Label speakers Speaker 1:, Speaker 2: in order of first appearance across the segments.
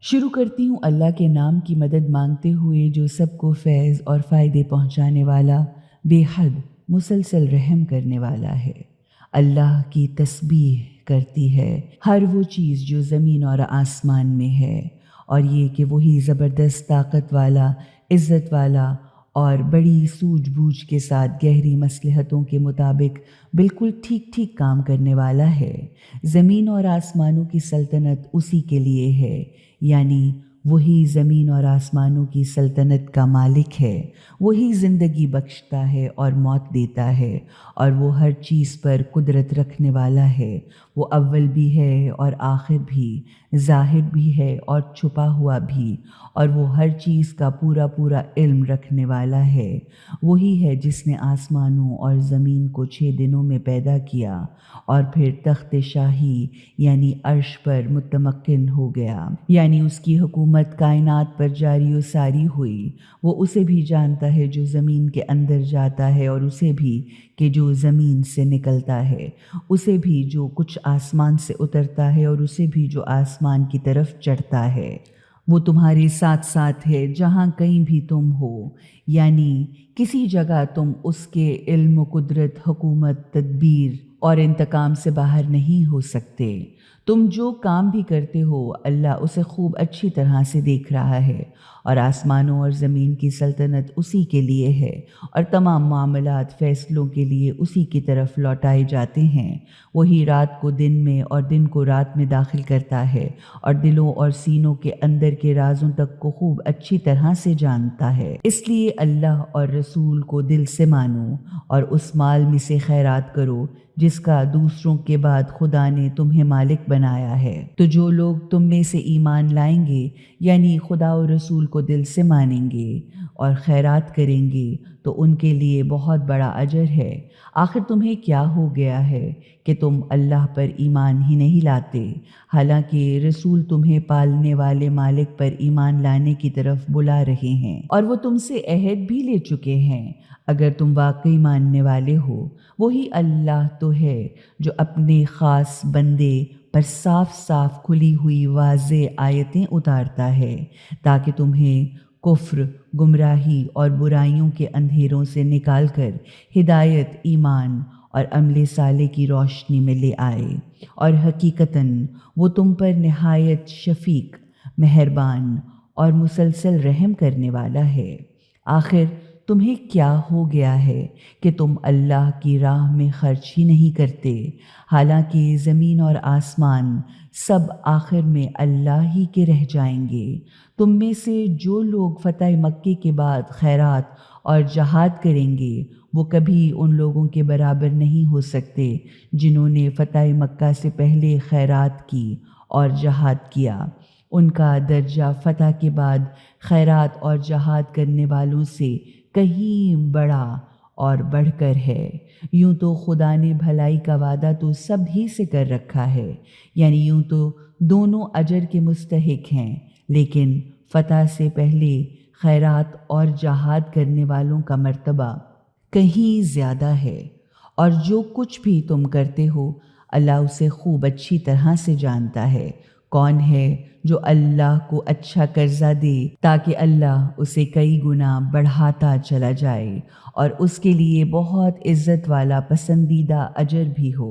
Speaker 1: شروع کرتی ہوں اللہ کے نام کی مدد مانگتے ہوئے جو سب کو فیض اور فائدے پہنچانے والا، بے حد مسلسل رحم کرنے والا ہے۔ اللہ کی تسبیح کرتی ہے ہر وہ چیز جو زمین اور آسمان میں ہے، اور یہ کہ وہی زبردست طاقت والا، عزت والا اور بڑی سوجھ بوجھ کے ساتھ گہری مصلحتوں کے مطابق بالکل ٹھیک ٹھیک کام کرنے والا ہے۔ زمین اور آسمانوں کی سلطنت اسی کے لیے ہے، یعنی وہی زمین اور آسمانوں کی سلطنت کا مالک ہے، وہی زندگی بخشتا ہے اور موت دیتا ہے، اور وہ ہر چیز پر قدرت رکھنے والا ہے۔ وہ اول بھی ہے اور آخر بھی، ظاہر بھی ہے اور چھپا ہوا بھی، اور وہ ہر چیز کا پورا پورا علم رکھنے والا ہے۔ وہی ہے جس نے آسمانوں اور زمین کو 6 دنوں میں پیدا کیا اور پھر تخت شاہی یعنی عرش پر متمکن ہو گیا، یعنی اس کی حکومت کائنات پر جاری و ساری ہوئی۔ وہ اسے بھی جانتا ہے جو زمین کے اندر جاتا ہے، اور اسے بھی کہ جو زمین سے نکلتا ہے، اسے بھی جو کچھ آسمان سے اترتا ہے، اور اسے بھی جو آسمان کی طرف چڑھتا ہے۔ وہ تمہارے ساتھ ساتھ ہے جہاں کہیں بھی تم ہو، یعنی کسی جگہ تم اس کے علم و قدرت، حکومت، تدبیر اور انتقام سے باہر نہیں ہو سکتے۔ تم جو کام بھی کرتے ہو اللہ اسے خوب اچھی طرح سے دیکھ رہا ہے، اور آسمانوں اور زمین کی سلطنت اسی کے لیے ہے، اور تمام معاملات فیصلوں کے لیے اسی کی طرف لوٹائے جاتے ہیں۔ وہی رات کو دن میں اور دن کو رات میں داخل کرتا ہے، اور دلوں اور سینوں کے اندر کے رازوں تک کو خوب اچھی طرح سے جانتا ہے۔ اس لیے اللہ اور رسول کو دل سے مانو، اور اس مال میں سے خیرات کرو جس کا دوسروں کے بعد خدا نے تمہیں مالک بنایا ہے۔ تو جو لوگ تم میں سے ایمان لائیں گے، یعنی خدا و رسول کو دل سے مانیں گے اور خیرات کریں گے، تو ان کے لیے بہت بڑا اجر ہے۔ آخر تمہیں کیا ہو گیا ہے کہ تم اللہ پر ایمان ہی نہیں لاتے، حالانکہ رسول تمہیں پالنے والے مالک پر ایمان لانے کی طرف بلا رہے ہیں، اور وہ تم سے عہد بھی لے چکے ہیں۔ اگر تم واقعی ماننے والے ہو، وہی اللہ تو ہے جو اپنے خاص بندے پر صاف صاف کھلی ہوئی واضح آیتیں اتارتا ہے، تاکہ تمہیں کفر، گمراہی اور برائیوں کے اندھیروں سے نکال کر ہدایت، ایمان اور عمل صالح کی روشنی میں لے آئے۔ اور حقیقتاً وہ تم پر نہایت شفیق، مہربان اور مسلسل رحم کرنے والا ہے۔ آخر تمہیں کیا ہو گیا ہے کہ تم اللہ کی راہ میں خرچ ہی نہیں کرتے، حالانکہ زمین اور آسمان سب آخر میں اللہ ہی کے رہ جائیں گے۔ تم میں سے جو لوگ فتح مکے کے بعد خیرات اور جہاد کریں گے، وہ کبھی ان لوگوں کے برابر نہیں ہو سکتے جنہوں نے فتح مکہ سے پہلے خیرات کی اور جہاد کیا۔ ان کا درجہ فتح کے بعد خیرات اور جہاد کرنے والوں سے کہیں بڑا اور بڑھ کر ہے۔ یوں تو خدا نے بھلائی کا وعدہ تو سب ہی سے کر رکھا ہے، یعنی یوں تو دونوں اجر کے مستحق ہیں، لیکن فتح سے پہلے خیرات اور جہاد کرنے والوں کا مرتبہ کہیں زیادہ ہے۔ اور جو کچھ بھی تم کرتے ہو اللہ اسے خوب اچھی طرح سے جانتا ہے۔ کون ہے جو اللہ کو اچھا قرضہ دے تاکہ اللہ اسے کئی گنا بڑھاتا چلا جائے، اور اس کے لیے بہت عزت والا پسندیدہ اجر بھی ہو۔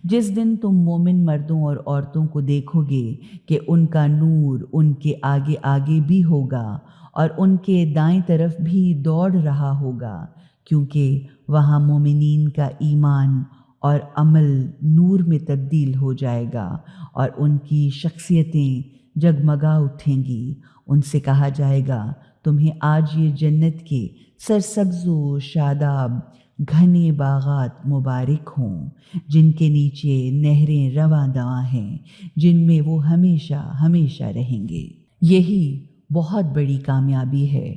Speaker 1: جس دن تم مومن مردوں اور عورتوں کو دیکھو گے کہ ان کا نور ان کے آگے آگے بھی ہوگا اور ان کے دائیں طرف بھی دوڑ رہا ہوگا، کیونکہ وہاں مومنین کا ایمان اور عمل نور میں تبدیل ہو جائے گا، اور ان کی شخصیتیں جگمگا اٹھیں گی۔ ان سے کہا جائے گا، تمہیں آج یہ جنت کے سرسبز و شاداب گھنے باغات مبارک ہوں، جن کے نیچے نہریں رواں دواں ہیں، جن میں وہ ہمیشہ ہمیشہ رہیں گے۔ یہی بہت بڑی کامیابی ہے۔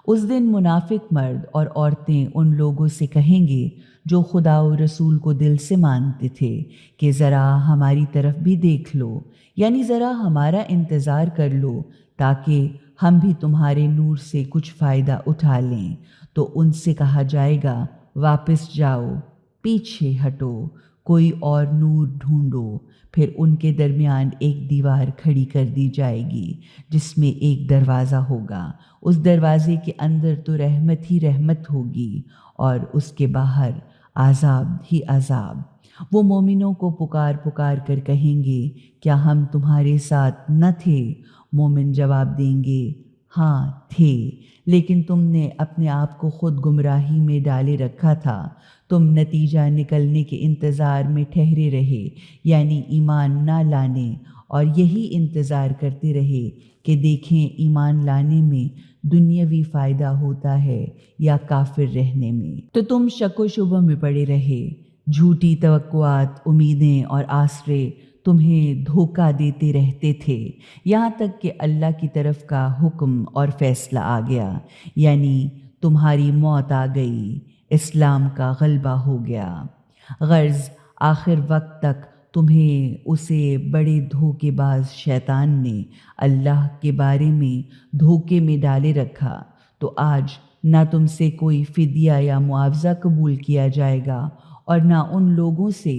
Speaker 1: اس دن منافق مرد اور عورتیں ان لوگوں سے کہیں گے جو خدا و رسول کو دل سے مانتے تھے کہ ذرا ہماری طرف بھی دیکھ لو، یعنی ذرا ہمارا انتظار کر لو تاکہ ہم بھی تمہارے نور سے کچھ فائدہ اٹھا لیں۔ تو ان سے کہا جائے گا، واپس جاؤ، پیچھے ہٹو، کوئی اور نور ڈھونڈو۔ پھر ان کے درمیان ایک دیوار کھڑی کر دی جائے گی جس میں ایک دروازہ ہوگا، اس دروازے کے اندر تو رحمت ہی رحمت ہوگی اور اس کے باہر عذاب ہی عذاب۔ وہ مومنوں کو پکار پکار کر کہیں گے، کیا ہم تمہارے ساتھ نہ تھے؟ مومن جواب دیں گے، ہاں تھے، لیکن تم نے اپنے آپ کو خود گمراہی میں ڈالے رکھا تھا۔ تم نتیجہ نکلنے کے انتظار میں ٹھہرے رہے، یعنی ایمان نہ لانے، اور یہی انتظار کرتے رہے کہ دیکھیں ایمان لانے میں دنیاوی فائدہ ہوتا ہے یا کافر رہنے میں۔ تو تم شک و شبہ میں پڑے رہے۔ جھوٹی توقعات، امیدیں اور آسرے تمہیں دھوکہ دیتے رہتے تھے، یہاں تک کہ اللہ کی طرف کا حکم اور فیصلہ آ گیا، یعنی تمہاری موت آ گئی، اسلام کا غلبہ ہو گیا۔ غرض آخر وقت تک تمہیں اسے بڑے دھوکے باز شیطان نے اللہ کے بارے میں دھوکے میں ڈالے رکھا، تو آج نہ تم سے کوئی فدیہ یا معاوضہ قبول کیا جائے گا اور نہ ان لوگوں سے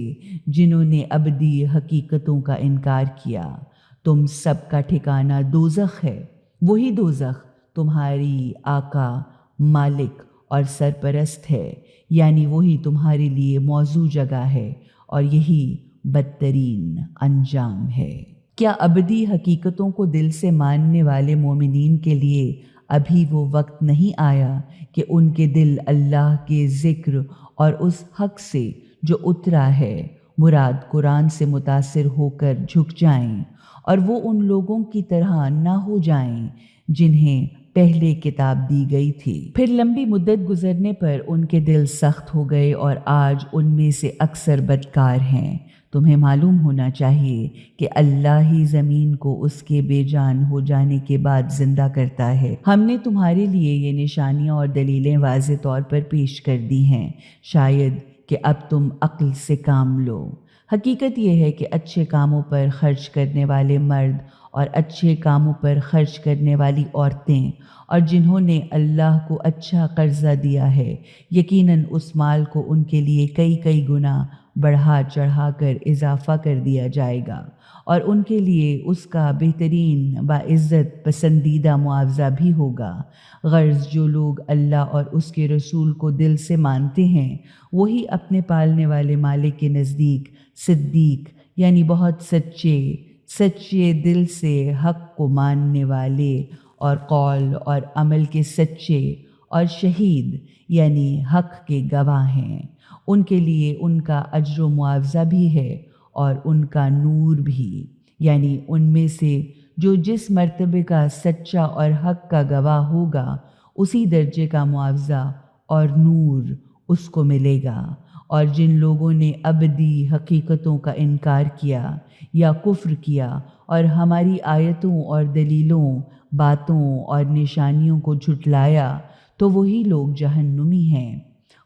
Speaker 1: جنہوں نے ابدی حقیقتوں کا انکار کیا۔ تم سب کا ٹھکانہ دوزخ ہے، وہی دوزخ تمہاری آقا، مالک اور سرپرست ہے، یعنی وہی تمہارے لیے موزوں جگہ ہے اور یہی بدترین انجام ہے۔ کیا ابدی حقیقتوں کو دل سے ماننے والے مومنین کے لیے ابھی وہ وقت نہیں آیا کہ ان کے دل اللہ کے ذکر اور اس حق سے جو اترا ہے مراد قرآن سے متاثر ہو کر جھک جائیں اور وہ ان لوگوں کی طرح نہ ہو جائیں جنہیں پہلے کتاب دی گئی تھی؟ پھر لمبی مدت گزرنے پر ان کے دل سخت ہو گئے اور آج ان میں سے اکثر بدکار ہیں۔ تمہیں معلوم ہونا چاہیے کہ اللہ ہی زمین کو اس کے بے جان ہو جانے کے بعد زندہ کرتا ہے۔ ہم نے تمہارے لیے یہ نشانیاں اور دلیلیں واضح طور پر پیش کر دی ہیں، شاید کہ اب تم عقل سے کام لو۔ حقیقت یہ ہے کہ اچھے کاموں پر خرچ کرنے والے مرد اور اچھے کاموں پر خرچ کرنے والی عورتیں اور جنہوں نے اللہ کو اچھا قرضہ دیا ہے، یقیناً اس مال کو ان کے لیے کئی کئی گنا بڑھا چڑھا کر اضافہ کر دیا جائے گا اور ان کے لیے اس کا بہترین باعزت پسندیدہ معاوضہ بھی ہوگا۔ غرض جو لوگ اللہ اور اس کے رسول کو دل سے مانتے ہیں وہی اپنے پالنے والے مالک کے نزدیک صدیق، یعنی بہت سچے دل سے حق کو ماننے والے اور قول اور عمل کے سچے، اور شہید یعنی حق کے گواہ ہیں۔ ان کے لیے ان کا اجر و معاوضہ بھی ہے اور ان کا نور بھی، یعنی ان میں سے جو جس مرتبے کا سچا اور حق کا گواہ ہوگا اسی درجے کا معاوضہ اور نور اس کو ملے گا۔ اور جن لوگوں نے ابدی حقیقتوں کا انکار کیا یا کفر کیا اور ہماری آیتوں اور دلیلوں، باتوں اور نشانیوں کو جھٹلایا تو وہی لوگ جہنمی ہیں۔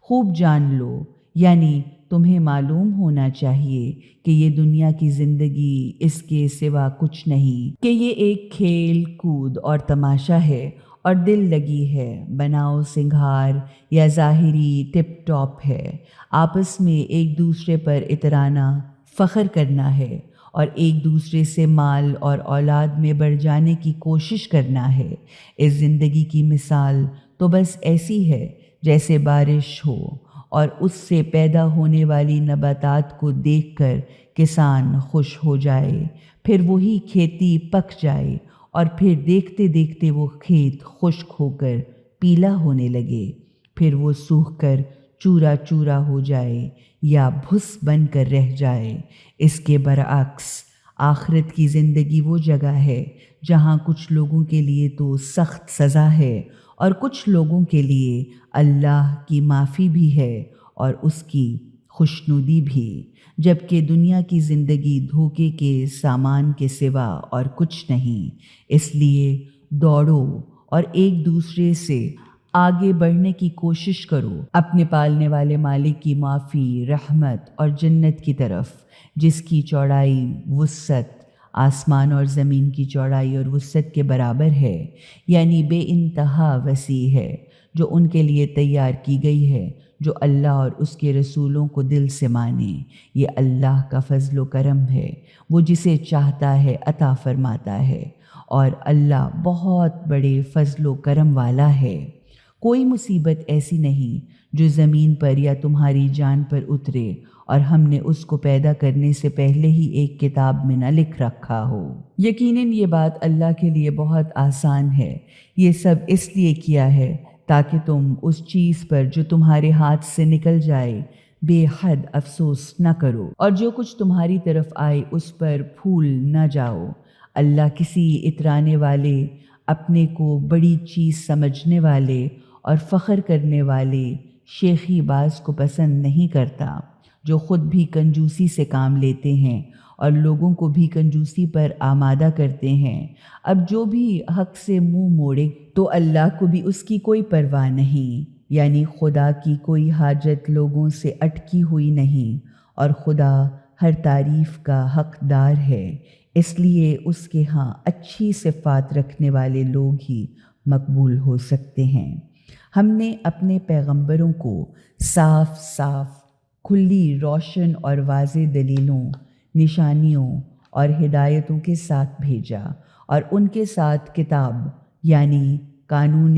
Speaker 1: خوب جان لو، یعنی تمہیں معلوم ہونا چاہیے کہ یہ دنیا کی زندگی اس کے سوا کچھ نہیں، کہ یہ ایک کھیل کود اور تماشا ہے اور دل لگی ہے، بناؤ سنگھار یا ظاہری ٹپ ٹاپ ہے، آپس میں ایک دوسرے پر اترانا، فخر کرنا ہے اور ایک دوسرے سے مال اور اولاد میں بڑھ جانے کی کوشش کرنا ہے۔ اس زندگی کی مثال تو بس ایسی ہے جیسے بارش ہو اور اس سے پیدا ہونے والی نباتات کو دیکھ کر کسان خوش ہو جائے، پھر وہی کھیتی پک جائے اور پھر دیکھتے دیکھتے وہ کھیت خشک ہو کر پیلا ہونے لگے، پھر وہ سوکھ کر چورا چورا ہو جائے یا بھس بن کر رہ جائے۔ اس کے برعکس آخرت کی زندگی وہ جگہ ہے جہاں کچھ لوگوں کے لیے تو سخت سزا ہے اور کچھ لوگوں کے لیے اللہ کی معافی بھی ہے اور اس کی خوشنودی بھی، جبکہ دنیا کی زندگی دھوکے کے سامان کے سوا اور کچھ نہیں۔ اس لیے دوڑو اور ایک دوسرے سے آگے بڑھنے کی کوشش کرو اپنے پالنے والے مالک کی معافی، رحمت اور جنت کی طرف، جس کی چوڑائی وسعت آسمان اور زمین کی چوڑائی اور وسعت کے برابر ہے، یعنی بے انتہا وسیع ہے، جو ان کے لیے تیار کی گئی ہے جو اللہ اور اس کے رسولوں کو دل سے مانے۔ یہ اللہ کا فضل و کرم ہے، وہ جسے چاہتا ہے عطا فرماتا ہے، اور اللہ بہت بڑے فضل و کرم والا ہے۔ کوئی مصیبت ایسی نہیں جو زمین پر یا تمہاری جان پر اترے اور ہم نے اس کو پیدا کرنے سے پہلے ہی ایک کتاب میں نہ لکھ رکھا ہو۔ یقیناً یہ بات اللہ کے لیے بہت آسان ہے۔ یہ سب اس لیے کیا ہے تاکہ تم اس چیز پر جو تمہارے ہاتھ سے نکل جائے بے حد افسوس نہ کرو، اور جو کچھ تمہاری طرف آئے اس پر پھول نہ جاؤ۔ اللہ کسی اترانے والے، اپنے کو بڑی چیز سمجھنے والے اور فخر کرنے والے شیخی باز کو پسند نہیں کرتا، جو خود بھی کنجوسی سے کام لیتے ہیں اور لوگوں کو بھی کنجوسی پر آمادہ کرتے ہیں۔ اب جو بھی حق سے منہ موڑے تو اللہ کو بھی اس کی کوئی پرواہ نہیں، یعنی خدا کی کوئی حاجت لوگوں سے اٹکی ہوئی نہیں، اور خدا ہر تعریف کا حقدار ہے، اس لیے اس کے ہاں اچھی صفات رکھنے والے لوگ ہی مقبول ہو سکتے ہیں۔ ہم نے اپنے پیغمبروں کو صاف کھلی روشن اور واضح دلیلوں، نشانیوں اور ہدایتوں کے ساتھ بھیجا، اور ان کے ساتھ کتاب یعنی قانون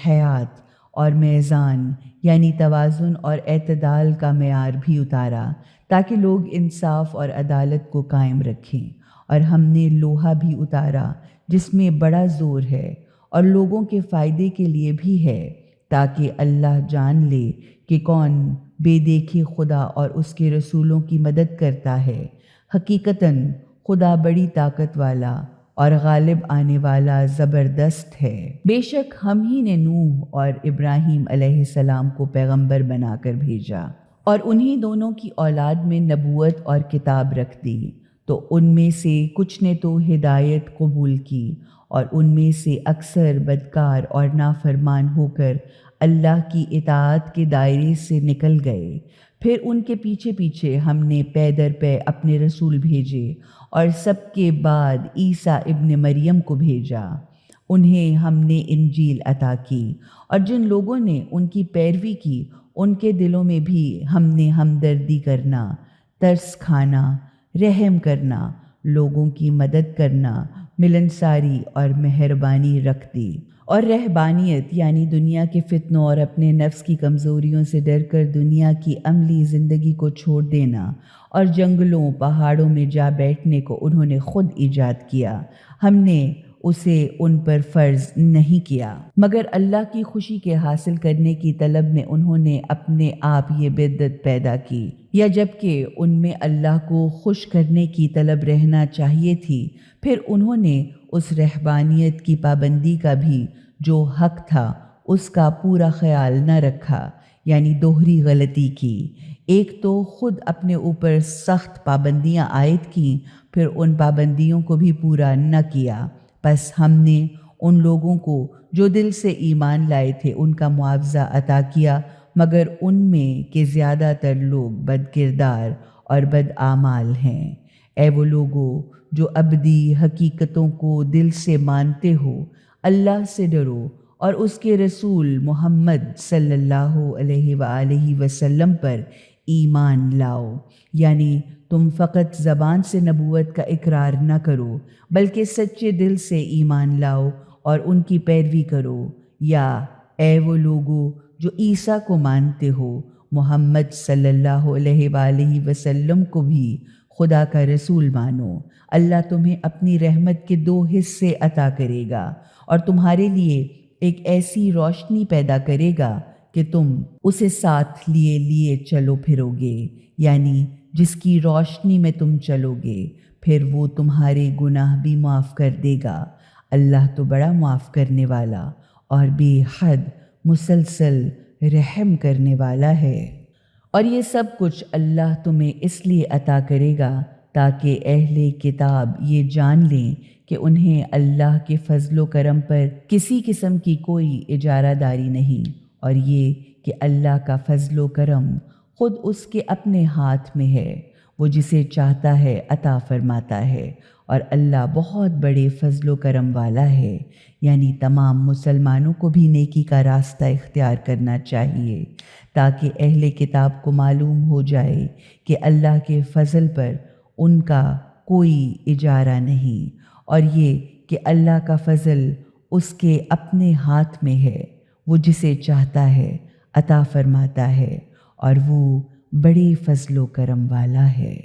Speaker 1: حیات اور میزان یعنی توازن اور اعتدال کا معیار بھی اتارا، تاکہ لوگ انصاف اور عدالت کو قائم رکھیں۔ اور ہم نے لوہا بھی اتارا جس میں بڑا زور ہے اور لوگوں کے فائدے کے لیے بھی ہے، تاکہ اللہ جان لے کہ کون بے دیکھے خدا اور اس کے رسولوں کی مدد کرتا ہے۔ حقیقتاً خدا بڑی طاقت والا اور غالب آنے والا زبردست ہے۔ بے شک ہم ہی نے نوح اور ابراہیم علیہ السلام کو پیغمبر بنا کر بھیجا، اور انہی دونوں کی اولاد میں نبوت اور کتاب رکھ دی، تو ان میں سے کچھ نے تو ہدایت قبول کی، اور ان میں سے اکثر بدکار اور نافرمان ہو کر اللہ کی اطاعت کے دائرے سے نکل گئے۔ پھر ان کے پیچھے پیچھے ہم نے پے در پے اپنے رسول بھیجے، اور سب کے بعد عیسیٰ ابن مریم کو بھیجا۔ انہیں ہم نے انجیل عطا کی، اور جن لوگوں نے ان کی پیروی کی ان کے دلوں میں بھی ہم نے ہمدردی کرنا، ترس کھانا، رحم کرنا، لوگوں کی مدد کرنا، ملنساری اور مہربانی رکھ دی۔ اور رہبانیت یعنی دنیا کے فتنوں اور اپنے نفس کی کمزوریوں سے ڈر کر دنیا کی عملی زندگی کو چھوڑ دینا، اور جنگلوں پہاڑوں میں جا بیٹھنے کو انہوں نے خود ایجاد کیا، ہم نے اسے ان پر فرض نہیں کیا، مگر اللہ کی خوشی کے حاصل کرنے کی طلب میں انہوں نے اپنے آپ یہ بدعت پیدا کی، یا جبکہ ان میں اللہ کو خوش کرنے کی طلب رہنا چاہیے تھی، پھر انہوں نے اس رہبانیت کی پابندی کا بھی جو حق تھا اس کا پورا خیال نہ رکھا، یعنی دوہری غلطی کی۔ ایک تو خود اپنے اوپر سخت پابندیاں عائد کیں، پھر ان پابندیوں کو بھی پورا نہ کیا، پس ہم نے ان لوگوں کو جو دل سے ایمان لائے تھے ان کا معاوضہ عطا کیا، مگر ان میں کہ زیادہ تر لوگ بد کردار اور بد اعمال ہیں۔ اے وہ لوگو جو ابدی حقیقتوں کو دل سے مانتے ہو، اللہ سے ڈرو اور اس کے رسول محمد صلی اللہ علیہ وآلہ وسلم پر ایمان لاؤ، یعنی تم فقط زبان سے نبوت کا اقرار نہ کرو بلکہ سچے دل سے ایمان لاؤ اور ان کی پیروی کرو، یا اے وہ لوگو جو عیسیٰ کو مانتے ہو، محمد صلی اللہ علیہ وآلہ وسلم کو بھی خدا کا رسول مانو۔ اللہ تمہیں اپنی رحمت کے 2 حصے عطا کرے گا، اور تمہارے لیے ایک ایسی روشنی پیدا کرے گا کہ تم اسے ساتھ لیے چلو پھرو گے، یعنی جس کی روشنی میں تم چلو گے، پھر وہ تمہارے گناہ بھی معاف کر دے گا۔ اللہ تو بڑا معاف کرنے والا اور بے حد مسلسل رحم کرنے والا ہے۔ اور یہ سب کچھ اللہ تمہیں اس لیے عطا کرے گا تاکہ اہل کتاب یہ جان لیں کہ انہیں اللہ کے فضل و کرم پر کسی قسم کی کوئی اجارہ داری نہیں، اور یہ کہ اللہ کا فضل و کرم خود اس کے اپنے ہاتھ میں ہے، وہ جسے چاہتا ہے عطا فرماتا ہے، اور اللہ بہت بڑے فضل و کرم والا ہے، یعنی تمام مسلمانوں کو بھی نیکی کا راستہ اختیار کرنا چاہیے تاکہ اہل کتاب کو معلوم ہو جائے کہ اللہ کے فضل پر ان کا کوئی اجارہ نہیں، اور یہ کہ اللہ کا فضل اس کے اپنے ہاتھ میں ہے، وہ جسے چاہتا ہے عطا فرماتا ہے، اور وہ بڑے فضل و کرم والا ہے۔